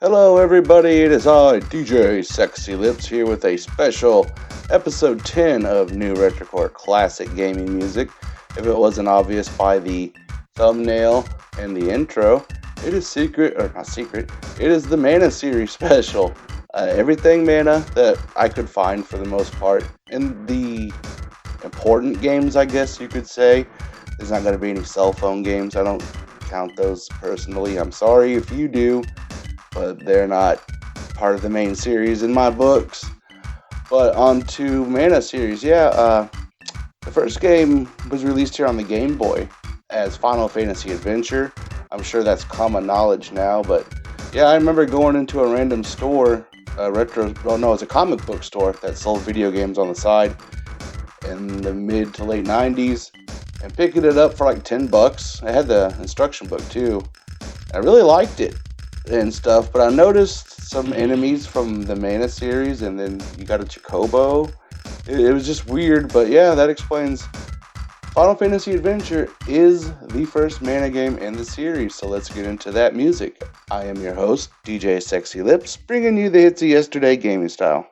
Hello, everybody. It is I, DJ Sexy Lips, here with a special episode 10 of New Retrocore Classic Gaming Music. If it wasn't obvious by the thumbnail and the intro, it is secret, or not secret, it is the Mana series special. Everything Mana that I could find for the most part in the important games, I guess you could say. There's not going to be any cell phone games. I don't count those personally. I'm sorry if you do, but they're not part of the main series in my books. But on to Mana series, the first game was released here on the Game Boy as Final Fantasy Adventure. I'm sure that's common knowledge now, but yeah, I remember going into a random store, it's a comic book store that sold video games on the side in the mid to late 90s and picking it up for like $10. I had the instruction book too. I really liked it and stuff, but I noticed some enemies from the Mana series, and then you got a Chocobo. It was just weird, but yeah, that explains. Final Fantasy Adventure is the first Mana game in the series, so let's get into that music. I am your host, DJ Sexy Lips, bringing you the hits of yesterday gaming style.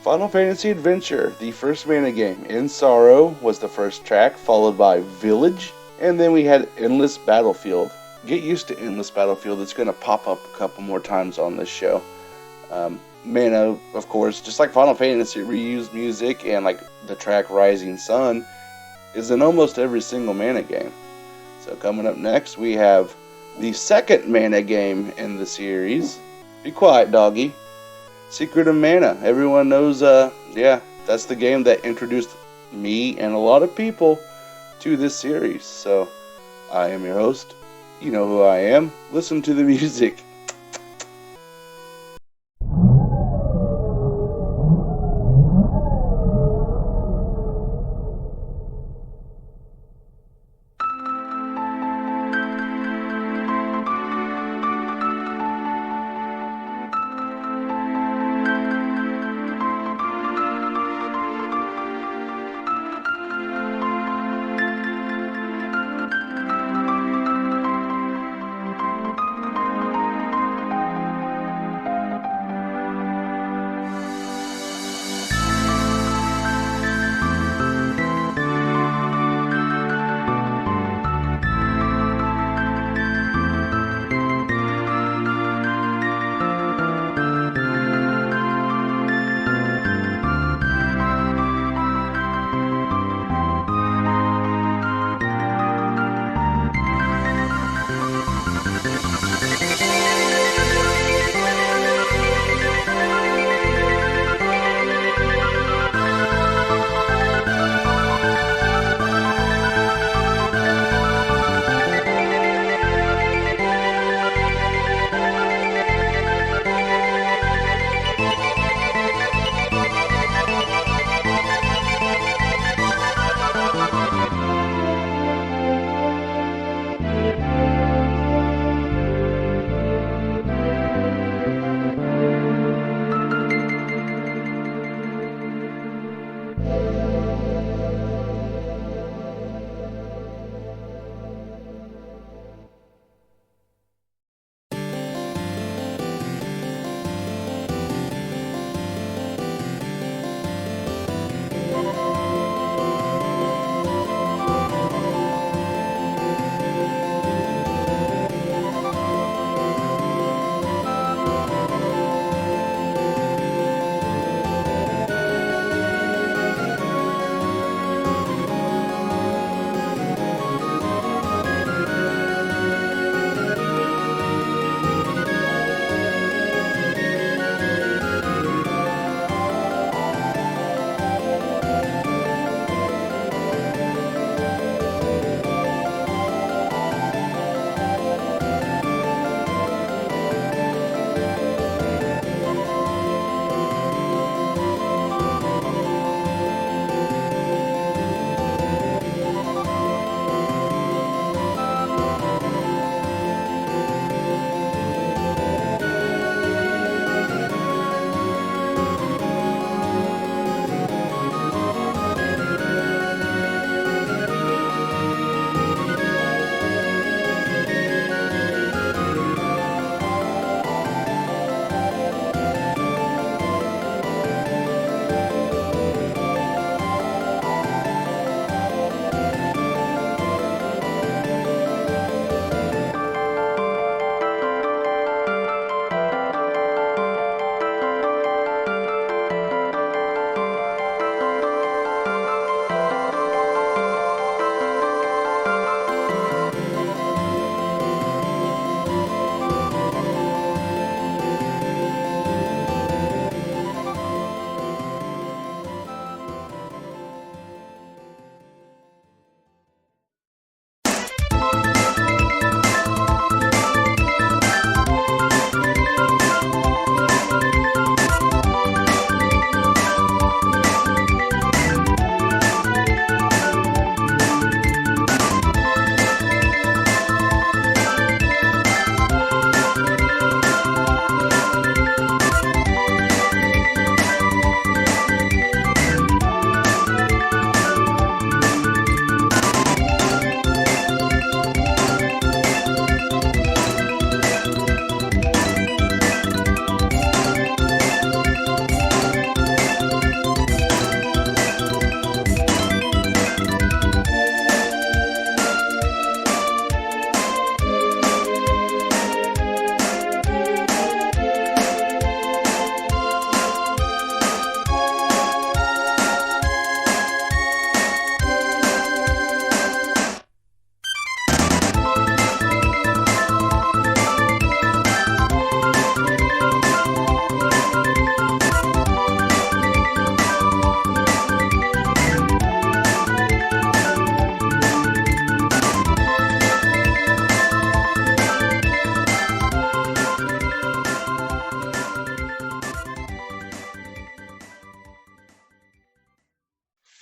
Final Fantasy Adventure, the first mana game. In Sorrow was the first track, followed by Village, and then we had Endless Battlefield. Get used to Endless Battlefield, it's going to pop up a couple more times on this show. Mana, of course, just like Final Fantasy, reused music, and like the track Rising Sun is in almost every single mana game. So coming up next, we have the second mana game in the series. Be quiet, doggy. Secret of Mana. Everyone knows, that's the game that introduced me and a lot of people to this series. So, I am your host. You know who I am. Listen to the music.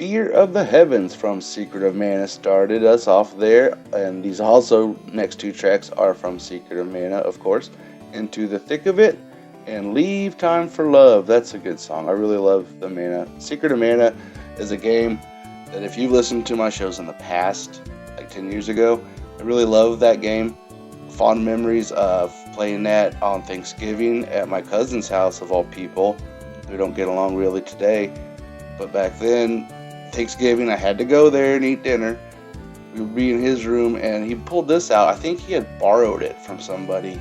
Fear of the Heavens from Secret of Mana started us off there, and these also next two tracks are from Secret of Mana, of course. Into the Thick of It and Leave Time for Love. That's a good song. I really love the Mana. Secret of Mana is a game that if you've listened to my shows in the past, like 10 years ago, I really love that game. Fond memories of playing that on Thanksgiving at my cousin's house, of all people. We don't get along really today, but back then, Thanksgiving, I had to go there and eat dinner. We would be in his room, and he pulled this out. I think he had borrowed it from somebody.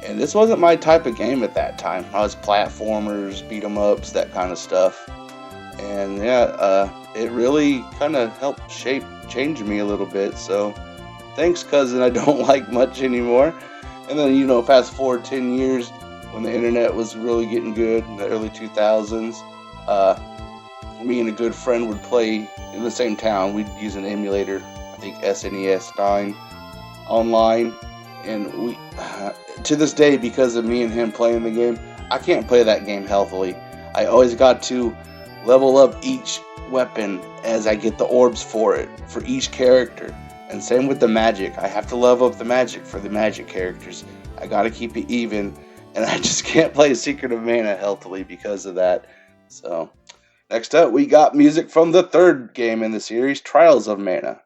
And this wasn't my type of game at that time. I was platformers, beat 'em ups, that kind of stuff. And yeah, it really kind of helped change me a little bit. So thanks, cousin. I don't like much anymore. And then, fast forward 10 years when the internet was really getting good in the early 2000s. Me and a good friend would play in the same town. We'd use an emulator, I think SNES 9, online. And we, to this day, because of me and him playing the game, I can't play that game healthily. I always got to level up each weapon as I get the orbs for it, for each character. And same with the magic. I have to level up the magic for the magic characters. I gotta keep it even, and I just can't play Secret of Mana healthily because of that. So, next up, we got music from the third game in the series, Trials of Mana.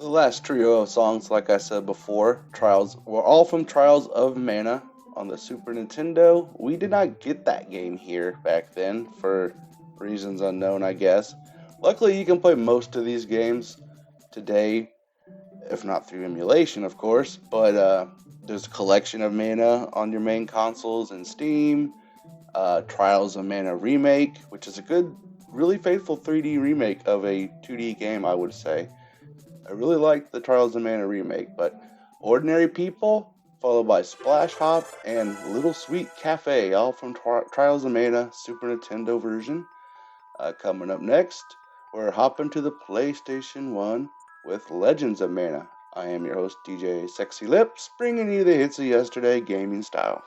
The last trio of songs, like I said before, Trials were all from Trials of Mana on the Super Nintendo. We did not get that game here back then for reasons unknown, I guess. Luckily, you can play most of these games today, if not through emulation, of course. But there's a collection of Mana on your main consoles and Steam. Trials of Mana Remake, which is a good, really faithful 3D remake of a 2D game, I would say. I really liked the Trials of Mana remake, but Ordinary People, followed by Splash Hop and Little Sweet Cafe, all from Trials of Mana Super Nintendo version. Coming up next, we're hopping to the PlayStation 1 with Legends of Mana. I am your host, DJ Sexy Lips, bringing you the hits of yesterday gaming style.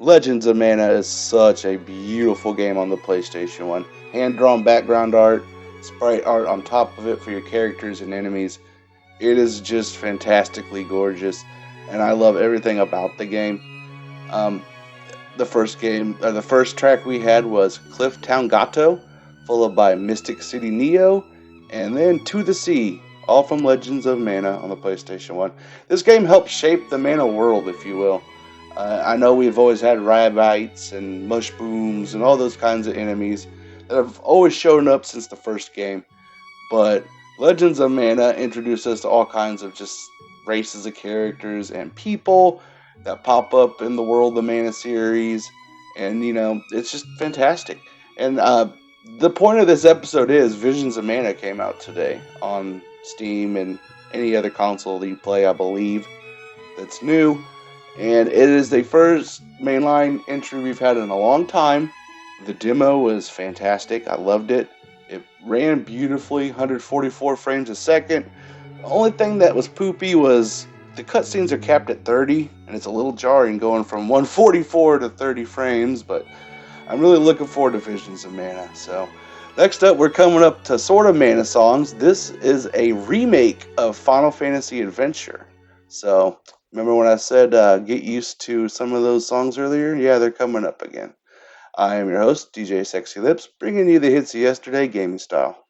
Legends of Mana is such a beautiful game on the PlayStation 1. Hand drawn background art, sprite art on top of it for your characters and enemies. It is just fantastically gorgeous, and I love everything about the game. Um, the first track we had was Cliff Town Gato, followed by Mystic City Neo, and then To the Sea, all from Legends of Mana on the PlayStation 1. This game helped shape the Mana world, if you will. I know we've always had rabbits and mushbooms and all those kinds of enemies that have always shown up since the first game, but Legends of Mana introduced us to all kinds of just races of characters and people that pop up in the World of Mana series, and it's just fantastic. And the point of this episode is Visions of Mana came out today on Steam and any other console that you play, I believe, that's new. And it is the first mainline entry we've had in a long time. The demo was fantastic. I loved it. It ran beautifully, 144 frames a second. The only thing that was poopy was the cutscenes are capped at 30, and it's a little jarring going from 144 to 30 frames, but I'm really looking forward to Visions of Mana. So, next up, we're coming up to sort of Mana songs. This is a remake of Final Fantasy Adventure. So, remember when I said get used to some of those songs earlier? Yeah, they're coming up again. I am your host, DJ Sexy Lips, bringing you the hits of yesterday gaming style.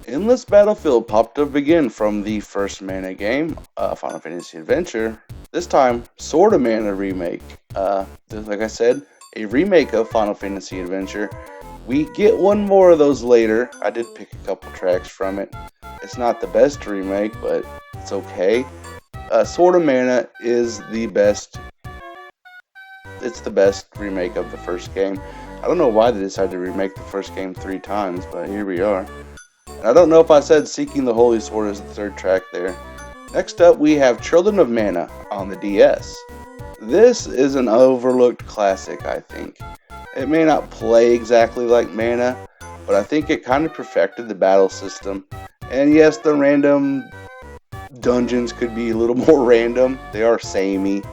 Endless Battlefield popped up again from the first Mana game, Final Fantasy Adventure. This time, Sword of Mana remake. Like I said, a remake of Final Fantasy Adventure. We get one more of those later. I did pick a couple tracks from it. It's not the best remake, but it's okay. Sword of Mana is the best. It's the best remake of the first game. I don't know why they decided to remake the first game 3 times, but here we are. And I don't know if I said Seeking the Holy Sword is the third track there. Next up, we have Children of Mana on the DS. This is an overlooked classic, I think. It may not play exactly like Mana, but I think it kind of perfected the battle system. And yes, the random dungeons could be a little more random. They are samey,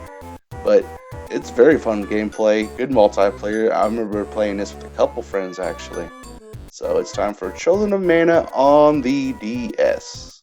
but it's very fun gameplay, good multiplayer. I remember playing this with a couple friends actually. So it's time for Children of Mana on the DS.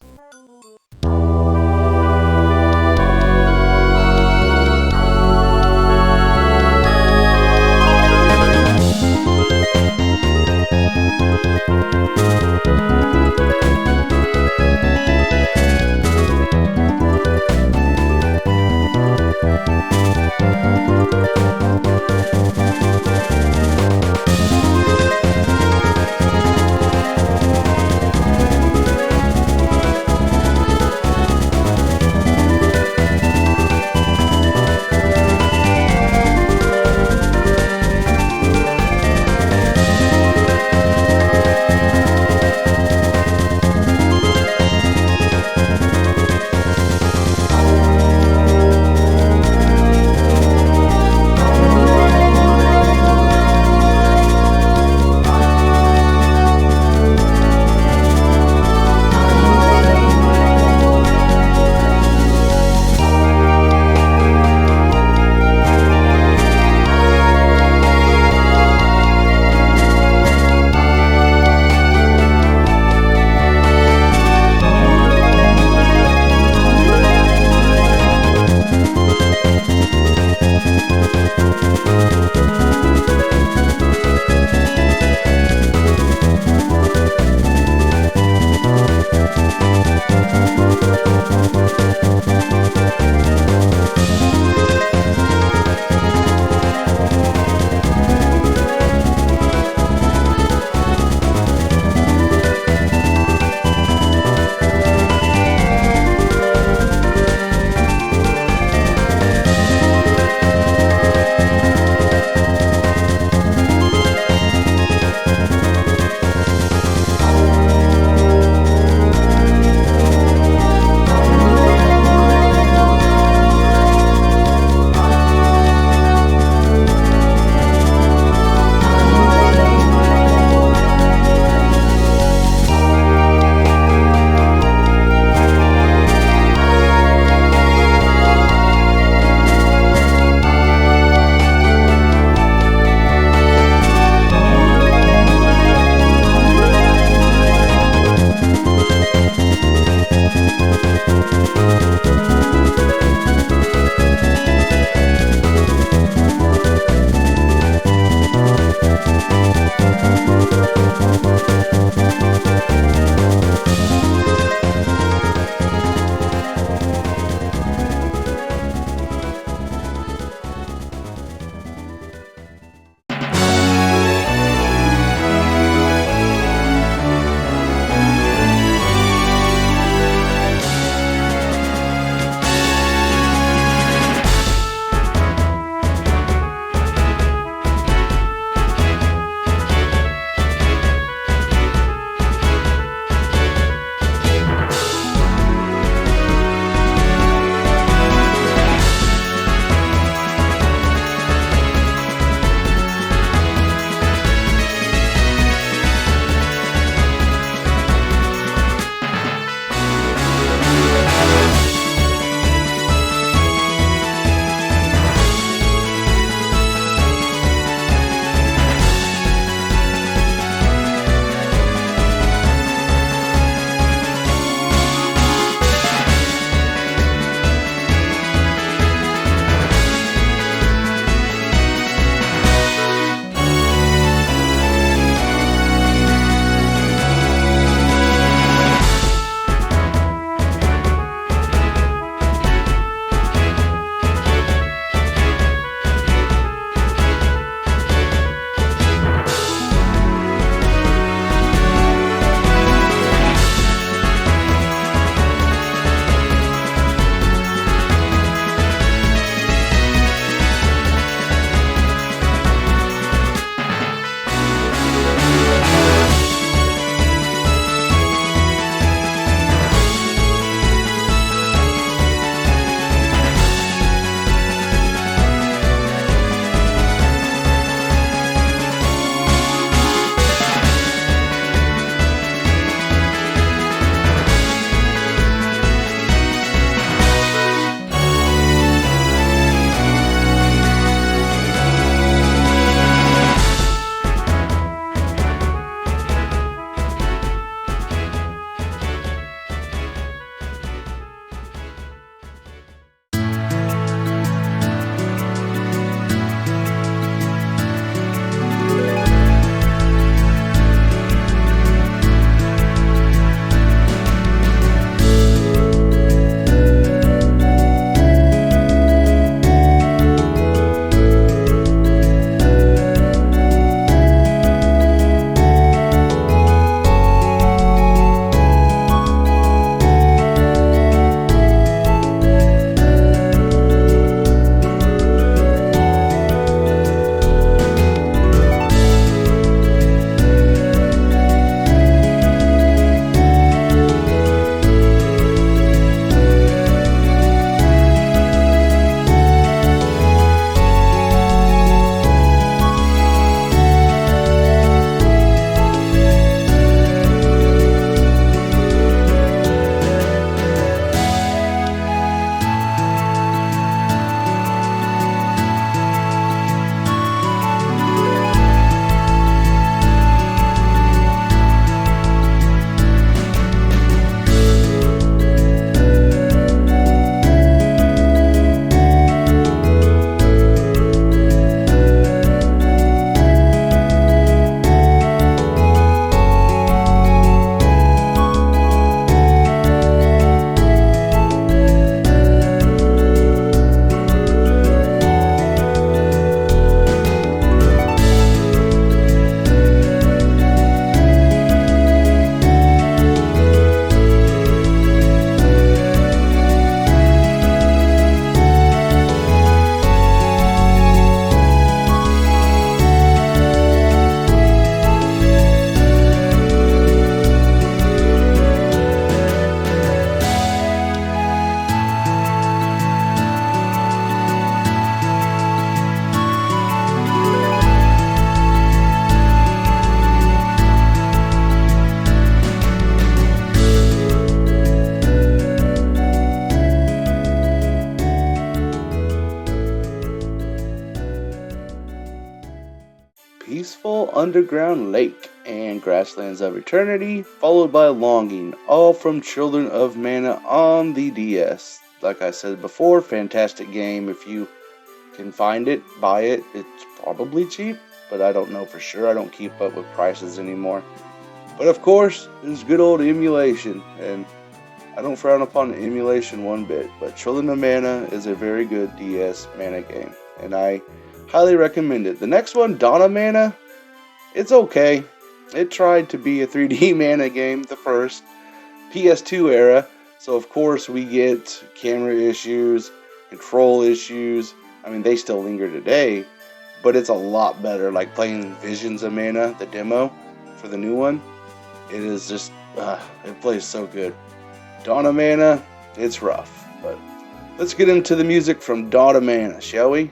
Peaceful Underground Lake and Grasslands of Eternity, followed by Longing, all from Children of Mana on the DS. Like I said before, fantastic game. If you can find it, buy it. It's probably cheap, but I don't know for sure. I don't keep up with prices anymore. But of course, there's good old emulation, and I don't frown upon emulation one bit, but Children of Mana is a very good DS Mana game, and I highly recommend it. The next one, Dawn of Mana, it's okay. It tried to be a 3D Mana game, the first PS2 era, so of course we get camera issues, control issues. I mean, they still linger today, but it's a lot better. Like playing Visions of Mana, the demo for the new one, it is just, it plays so good. Dawn of Mana, it's rough, but let's get into the music from Dawn of Mana, shall we?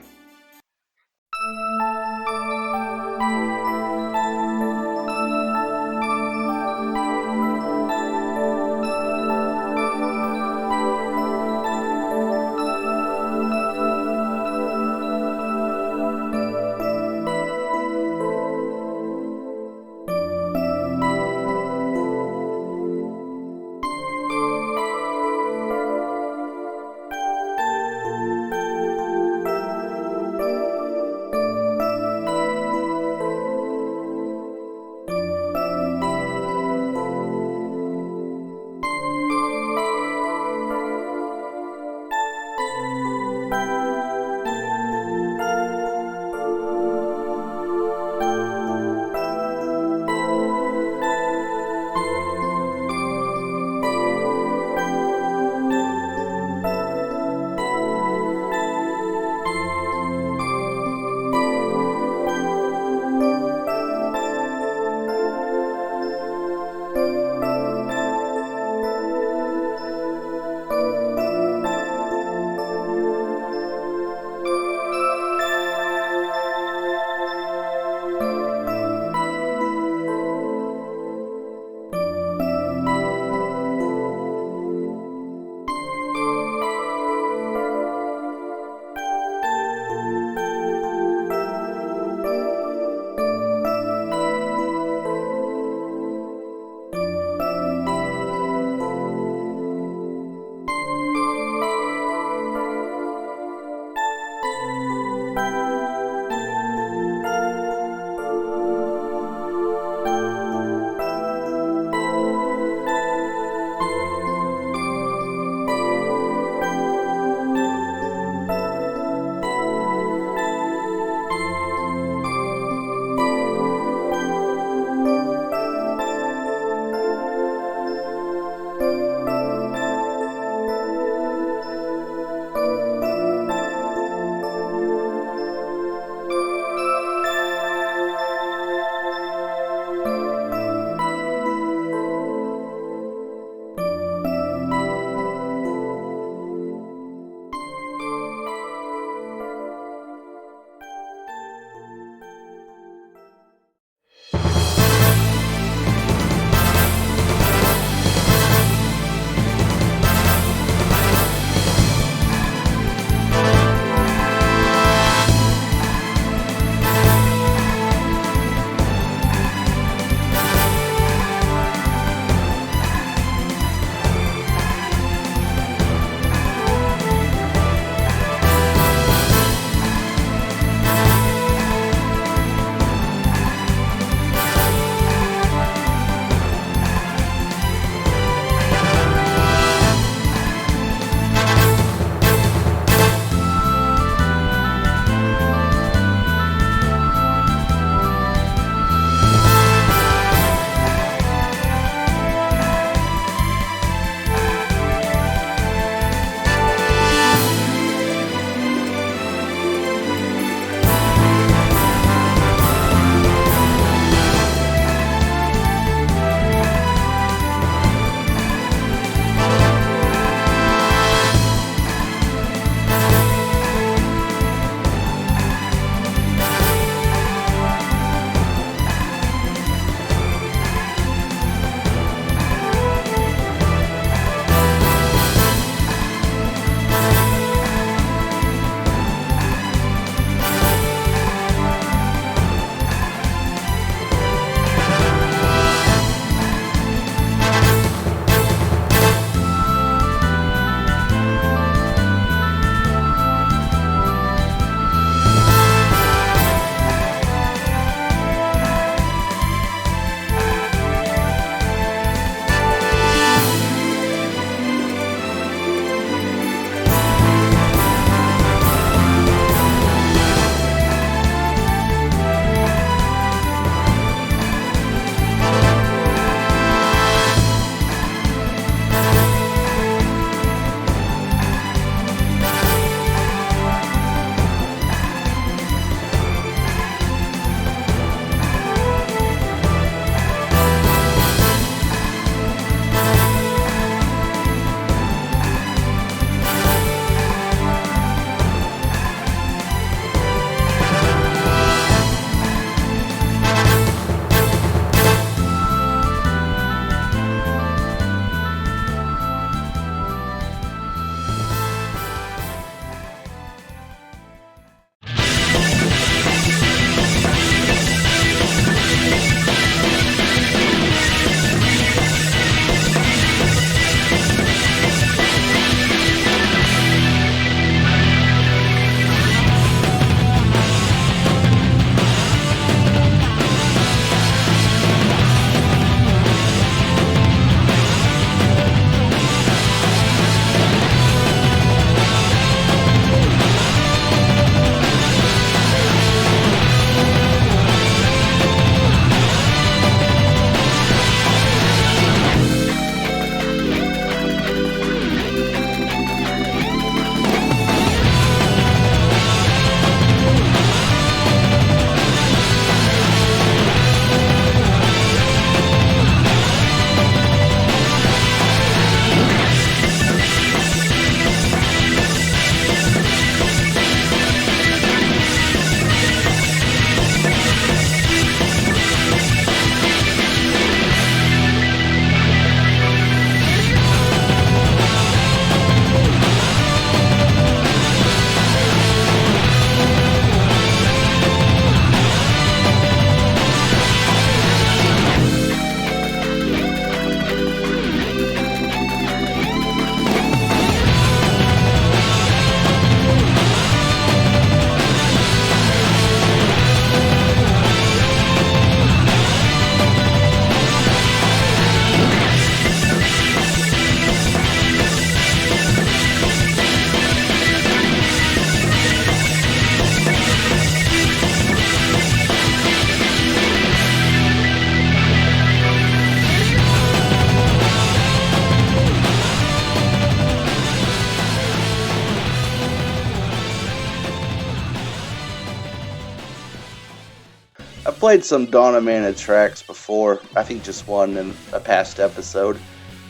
I played some Dawn of Mana tracks before. I think just one in a past episode,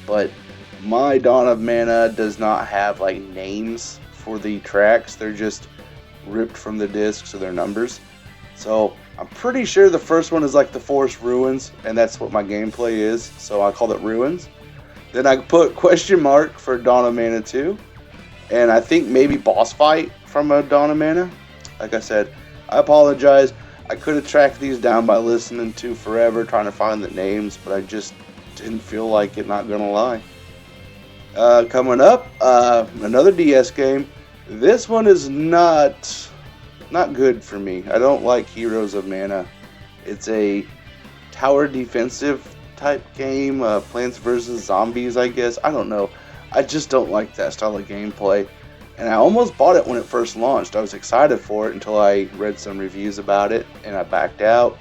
but my Dawn of Mana does not have like names for the tracks. They're just ripped from the disc, so they're numbers. So I'm pretty sure the first one is like the Forest Ruins, and that's what my gameplay is. So I called it Ruins. Then I put question mark for Dawn of Mana 2, and I think maybe boss fight from a Dawn of Mana. Like I said, I apologize. I could have tracked these down by listening to forever, trying to find the names, but I just didn't feel like it, not gonna lie. Coming up, another DS game. This one is not good for me. I don't like Heroes of Mana. It's a tower defensive type game, Plants vs. Zombies, I guess. I don't know. I just don't like that style of gameplay. And I almost bought it when it first launched. I was excited for it until I read some reviews about it, and I backed out.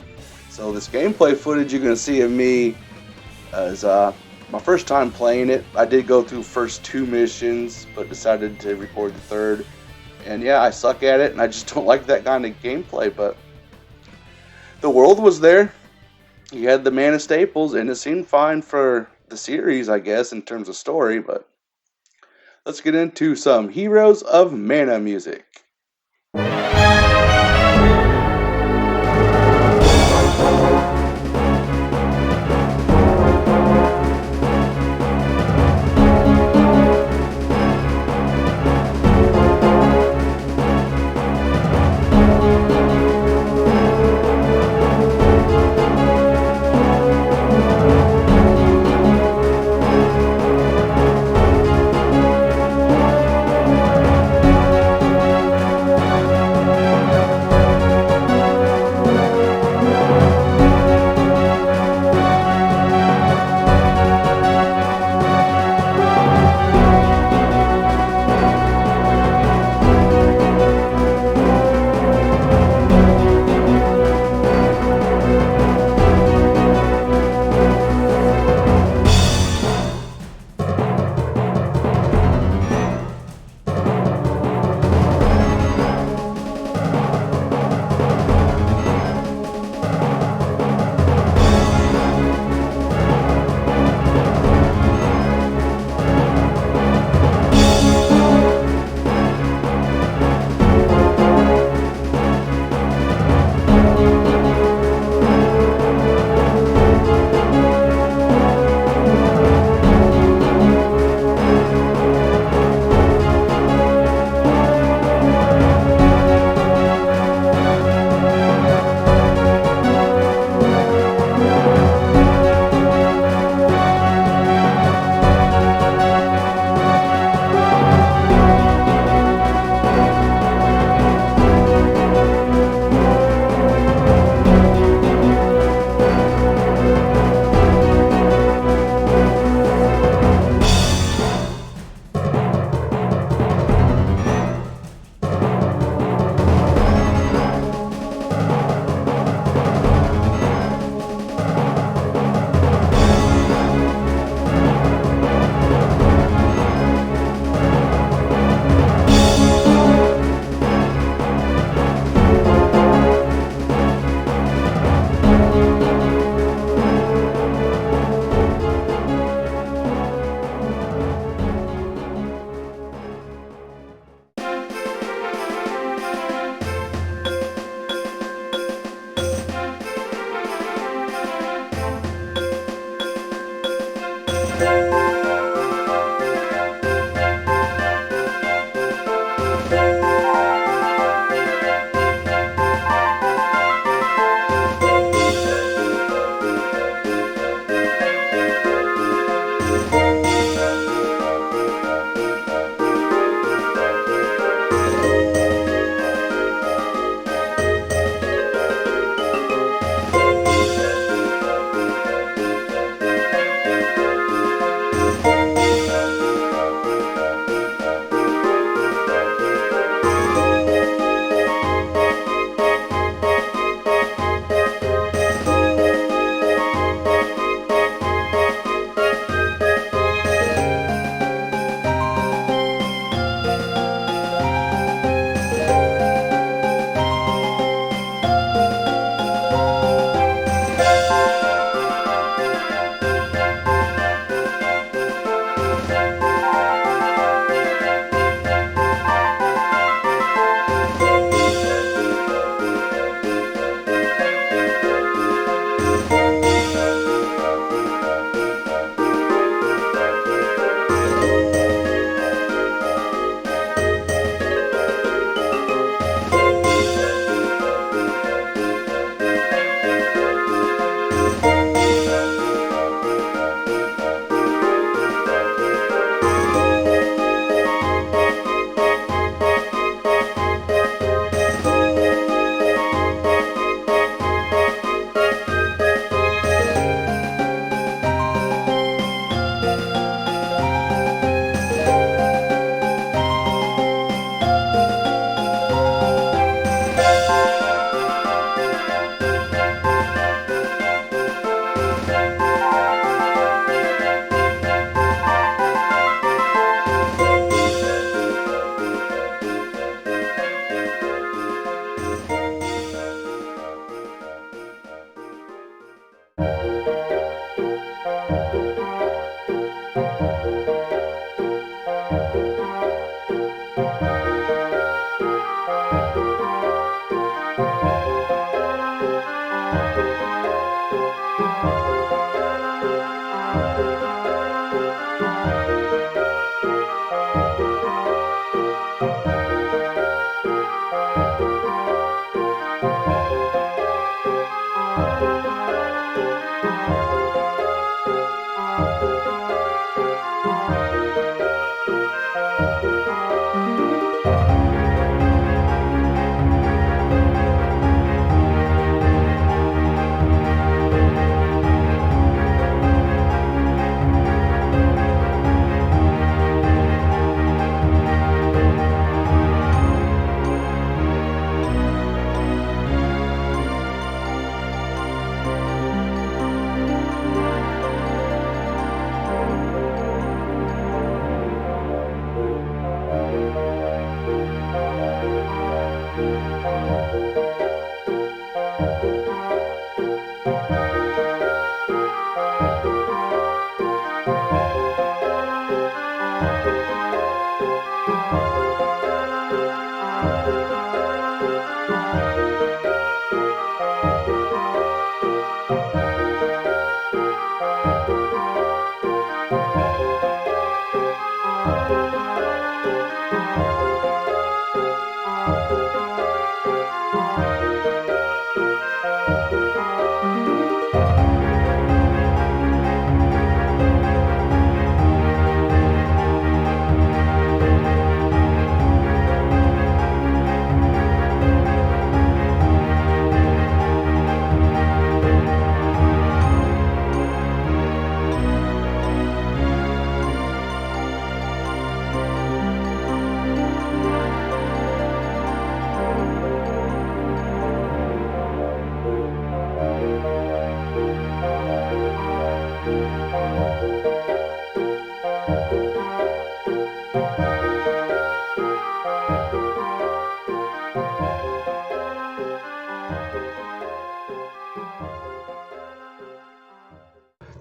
So this gameplay footage you're going to see of me is my first time playing it. I did go through first 2 missions, but decided to record the third. And yeah, I suck at it, and I just don't like that kind of gameplay. But the world was there. You had the Mana staples, and it seemed fine for the series, I guess, in terms of story. But let's get into some Heroes of Mana music.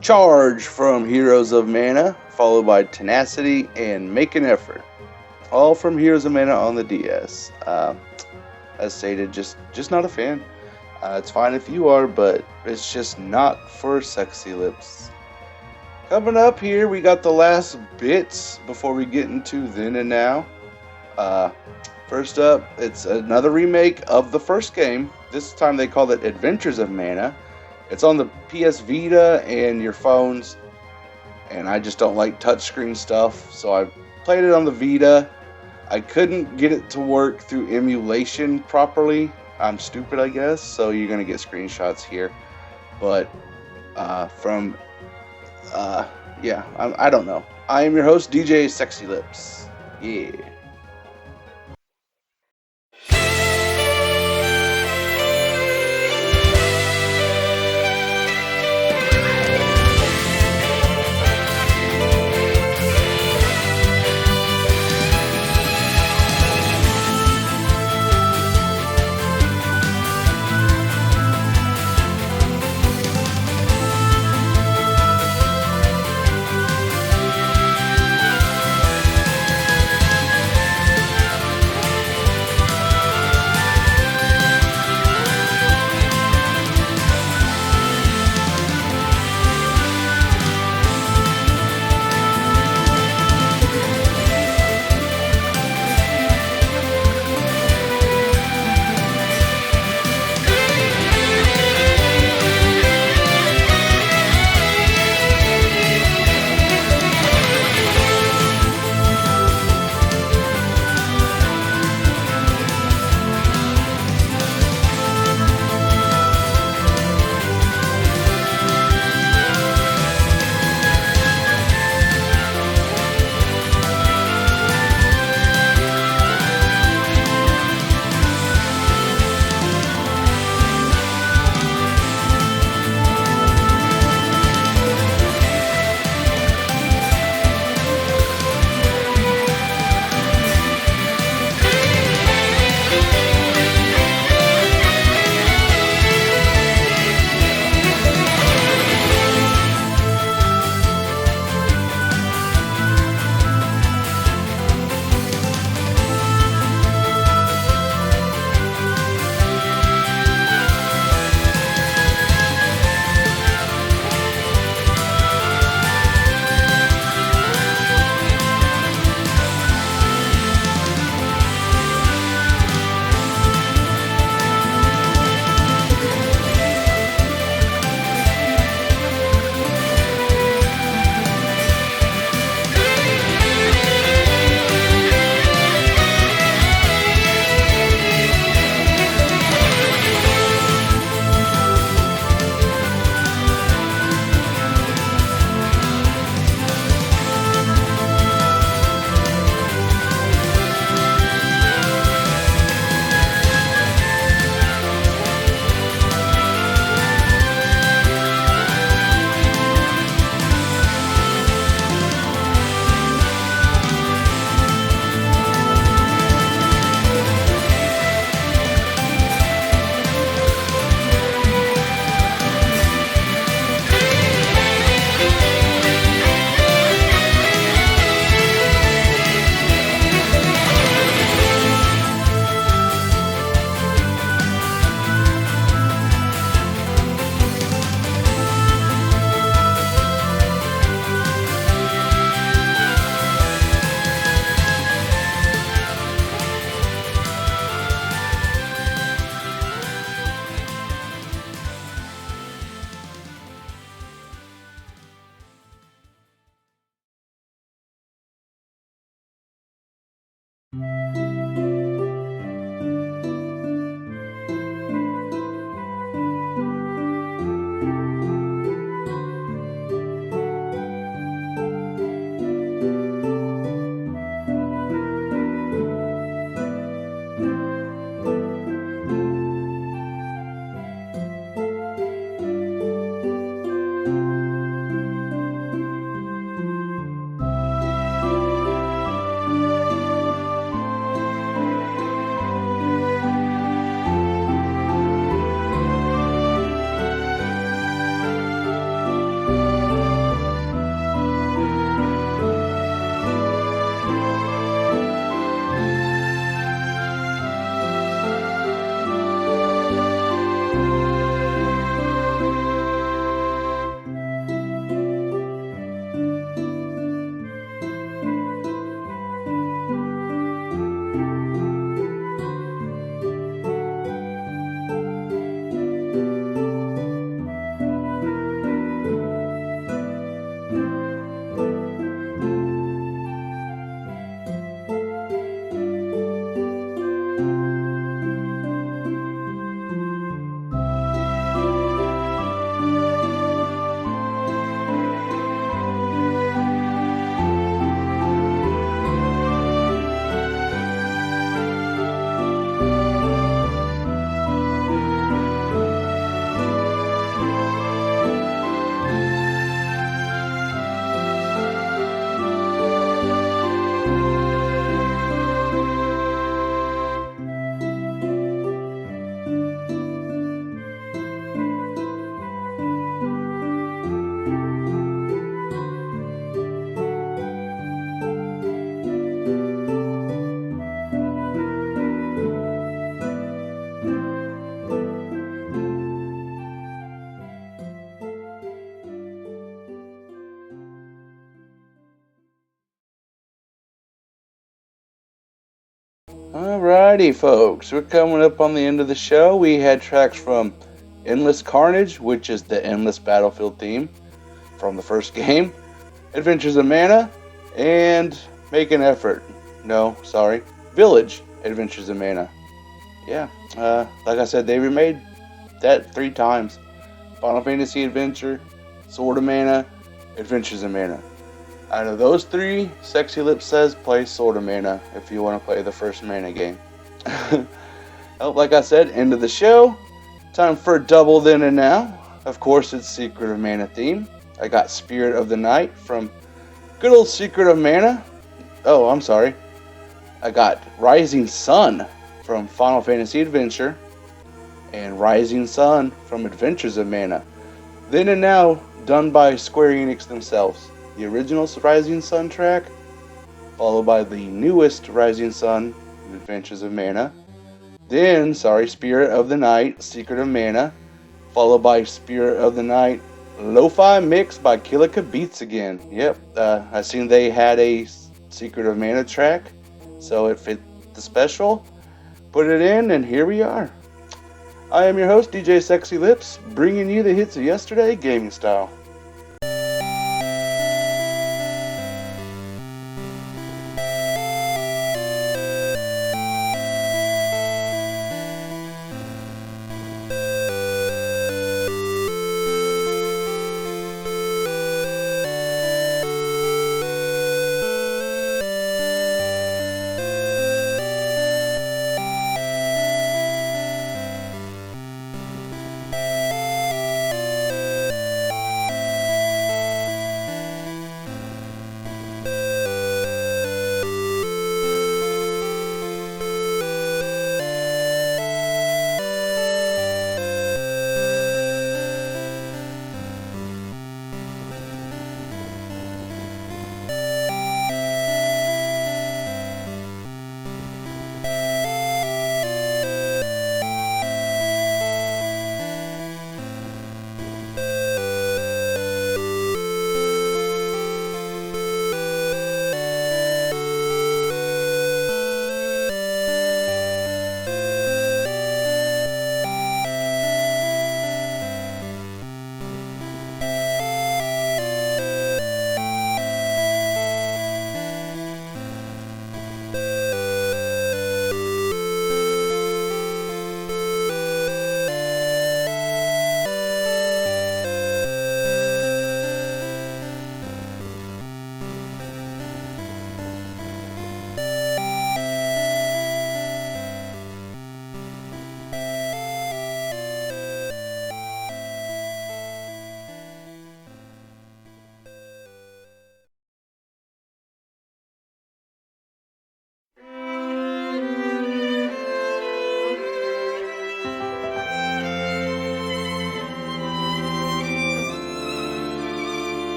Charge from Heroes of Mana, followed by Tenacity and Make an Effort. All from Heroes of Mana on the DS. As stated, just not a fan. It's fine if you are, but it's just not for sexy lips. Coming up here, we got the last bits before we get into Then and Now. First up, it's another remake of the first game. This time they call it Adventures of Mana. It's on the PS Vita and your phones, and I just don't like touchscreen stuff, so I played it on the Vita. I couldn't get it to work through emulation properly. I'm stupid, I guess, so you're going to get screenshots here. But I don't know. I am your host, DJ Sexy Lips. Yeah. Alrighty, folks, we're coming up on the end of the show. We had tracks from Endless Carnage, which is the Endless Battlefield theme from the first game, Adventures of Mana, and Make an Effort. No, sorry, Village Adventures of Mana. Yeah, like I said, they remade that 3 times. Final Fantasy Adventure, Sword of Mana, Adventures of Mana. Out of those 3, Sexy Lips says play Sword of Mana if you want to play the first Mana game. Well, like I said, end of the show. Time for a double then and now. Of course, it's Secret of Mana theme. I got Spirit of the Night from good old Secret of Mana. Oh, I'm sorry. I got Rising Sun from Final Fantasy Adventure and Rising Sun from Adventures of Mana. Then and now, done by Square Enix themselves. The original Rising Sun track, followed by the newest Rising Sun, Adventures of Mana. Then, Spirit of the Night, Secret of Mana, followed by Spirit of the Night, Lo-Fi mix by KilikaBeats again. Yep, I seen they had a Secret of Mana track, so it fit the special. Put it in, and here we are. I am your host, DJ Sexy Lips, bringing you the hits of yesterday, gaming style.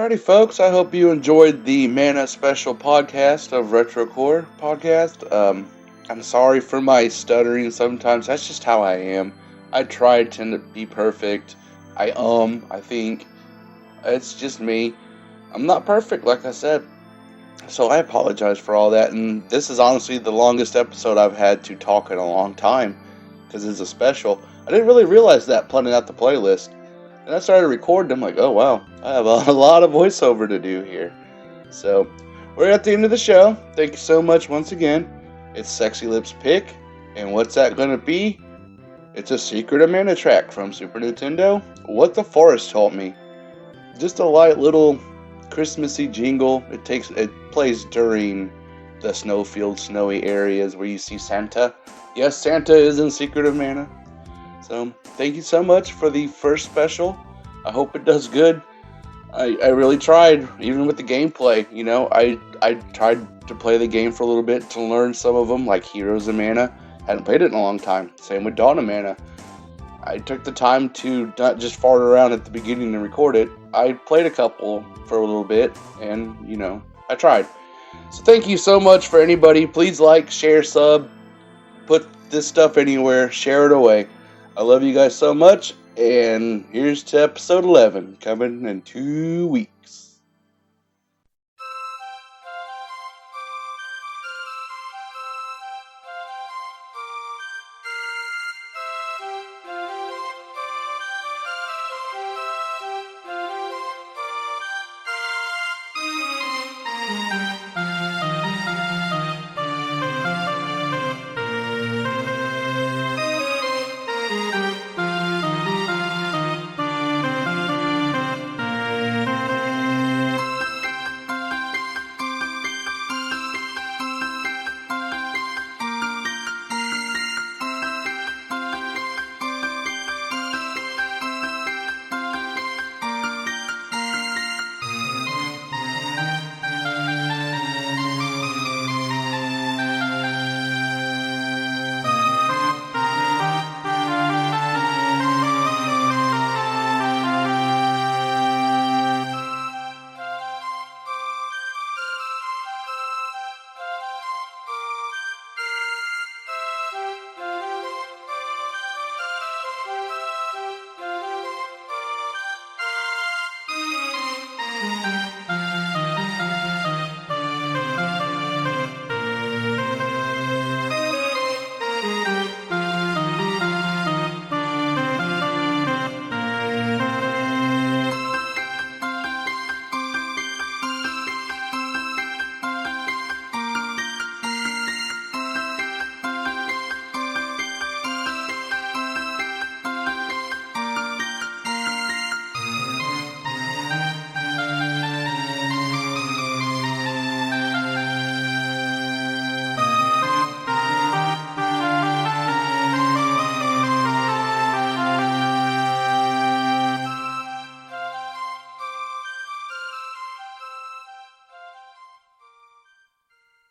Alrighty, folks. I hope you enjoyed the Mana Special podcast of Retrocore podcast. I'm sorry for my stuttering sometimes. That's just how I am. I try to be perfect. I think. It's just me. I'm not perfect, like I said. So I apologize for all that. And this is honestly the longest episode I've had to talk in a long time because it's a special. I didn't really realize that planning out the playlist. And I started recording. I'm like, oh wow, I have a lot of voiceover to do here. So we're at the end of the show. Thank you so much once again. It's Sexy Lips Pick. And what's that going to be? It's a Secret of Mana track from Super Nintendo. What the Forest Taught Me. Just a light little Christmassy jingle. It plays during the snowfield, snowy areas where you see Santa. Yes, Santa is in Secret of Mana. So thank you so much for the first special. I hope it does good. I really tried, even with the gameplay. You know, I tried to play the game for a little bit to learn some of them, like Heroes of Mana. Hadn't played it in a long time. Same with Dawn of Mana. I took the time to not just fart around at the beginning and record it. I played a couple for a little bit, and, you know, I tried. So thank you so much for anybody. Please like, share, sub, put this stuff anywhere, share it away. I love you guys so much, and here's to episode 11, coming in 2 weeks.